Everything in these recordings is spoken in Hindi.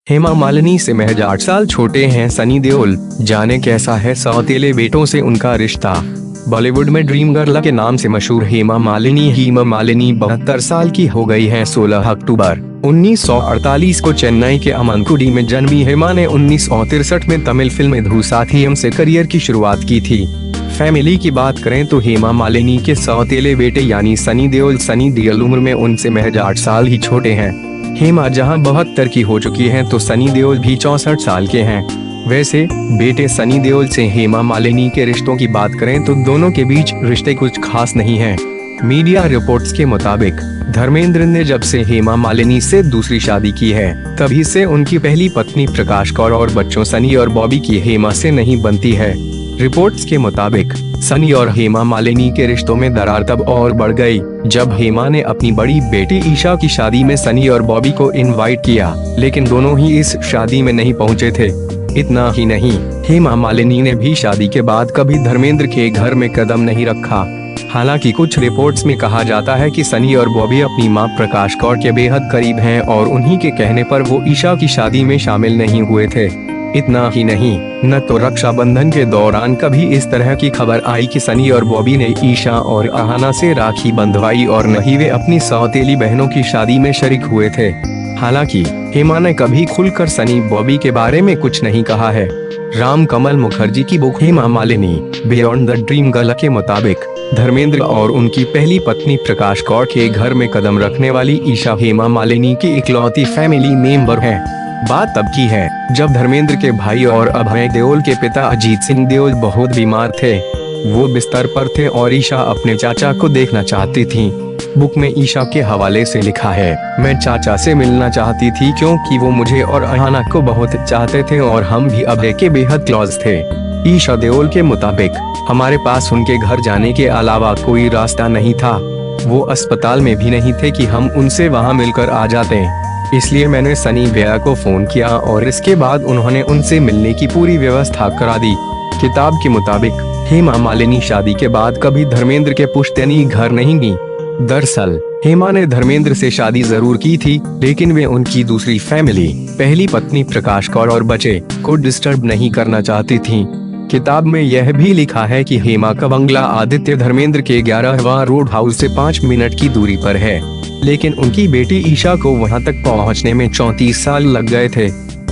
हेमा मालिनी से महज 8 साल छोटे हैं सनी देओल। जाने कैसा है सौतेले बेटों से उनका रिश्ता। बॉलीवुड में ड्रीम गर्ल के नाम से मशहूर हेमा मालिनी 72 साल की हो गई हैं। 16 अक्टूबर 1948 को चेन्नई के अमनकुडी में जन्मी हेमा ने 1963 में तमिल फिल्म धूसाथियम से करियर की शुरुआत की थी। फैमिली की बात करें तो हेमा मालिनी के सौतेले बेटे यानी सनी देओल उम्र में उनसे महज 8 साल ही छोटे हैं। हेमा जहां 72 की हो चुकी हैं तो सनी देओल भी 64 साल के हैं। वैसे बेटे सनी देओल से हेमा मालिनी के रिश्तों की बात करें तो दोनों के बीच रिश्ते कुछ खास नहीं हैं। मीडिया रिपोर्ट्स के मुताबिक धर्मेंद्र ने जब से हेमा मालिनी से दूसरी शादी की है तभी से उनकी पहली पत्नी प्रकाश कौर और बच्चों सनी और बॉबी की हेमा से नहीं बनती है। रिपोर्ट्स के मुताबिक सनी और हेमा मालिनी के रिश्तों में दरार तब और बढ़ गई जब हेमा ने अपनी बड़ी बेटी ईशा की शादी में सनी और बॉबी को इनवाइट किया, लेकिन दोनों ही इस शादी में नहीं पहुंचे थे। इतना ही नहीं, हेमा मालिनी ने भी शादी के बाद कभी धर्मेंद्र के घर में कदम नहीं रखा। हालांकि कुछ रिपोर्ट्स में कहा जाता है कि सनी और बॉबी अपनी मां प्रकाश कौर के बेहद करीब हैं और उन्हीं के कहने पर वो ईशा की शादी में शामिल नहीं हुए थे। इतना ही नहीं, न तो रक्षाबंधन के दौरान कभी इस तरह की खबर आई कि सनी और बॉबी ने ईशा और अहाना से राखी बंधवाई और न ही वे अपनी सौतेली बहनों की शादी में शरीक हुए थे। हालांकि हेमा ने कभी खुलकर सनी बॉबी के बारे में कुछ नहीं कहा है। राम कमल मुखर्जी की book Hema Malini beyond the dream girl के मुताबिक धर्मेंद्र और उनकी पहली पत्नी प्रकाश कौर के घर में कदम रखने वाली ईशा हेमा मालिनी की इकलौती फैमिली मेंबर है। बात तब की है जब धर्मेंद्र के भाई और अभय देओल के पिता अजीत सिंह देओल बहुत बीमार थे। वो बिस्तर पर थे और ईशा अपने चाचा को देखना चाहती थी। बुक में ईशा के हवाले से लिखा है, मैं चाचा से मिलना चाहती थी क्योंकि वो मुझे और अहाना को बहुत चाहते थे और हम भी अभय के बेहद क्लोज थे। ईशा देओल के मुताबिक हमारे पास उनके घर जाने के अलावा कोई रास्ता नहीं था। वो अस्पताल में भी नहीं थे कि हम उनसे वहाँ मिलकर आ जाते। इसलिए मैंने सनी भैया को फोन किया और इसके बाद उन्होंने उनसे मिलने की पूरी व्यवस्था करा दी। किताब के मुताबिक हेमा मालिनी शादी के बाद कभी धर्मेंद्र के पुश्तैनी घर नहीं गईं। दरअसल हेमा ने धर्मेंद्र से शादी जरूर की थी, लेकिन वे उनकी दूसरी फैमिली पहली पत्नी प्रकाश कौर और बच्चे को डिस्टर्ब नहीं करना चाहती थीं। किताब में यह भी लिखा है कि हेमा का बंगला आदित्य धर्मेंद्र के 11वां रोड हाउस से 5 मिनट की दूरी पर है, लेकिन उनकी बेटी ईशा को वहां तक पहुंचने में 34 साल लग गए थे।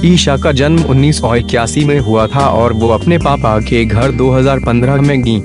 ईशा का जन्म 1981 में हुआ था और वो अपने पापा के घर 2015 में गईं।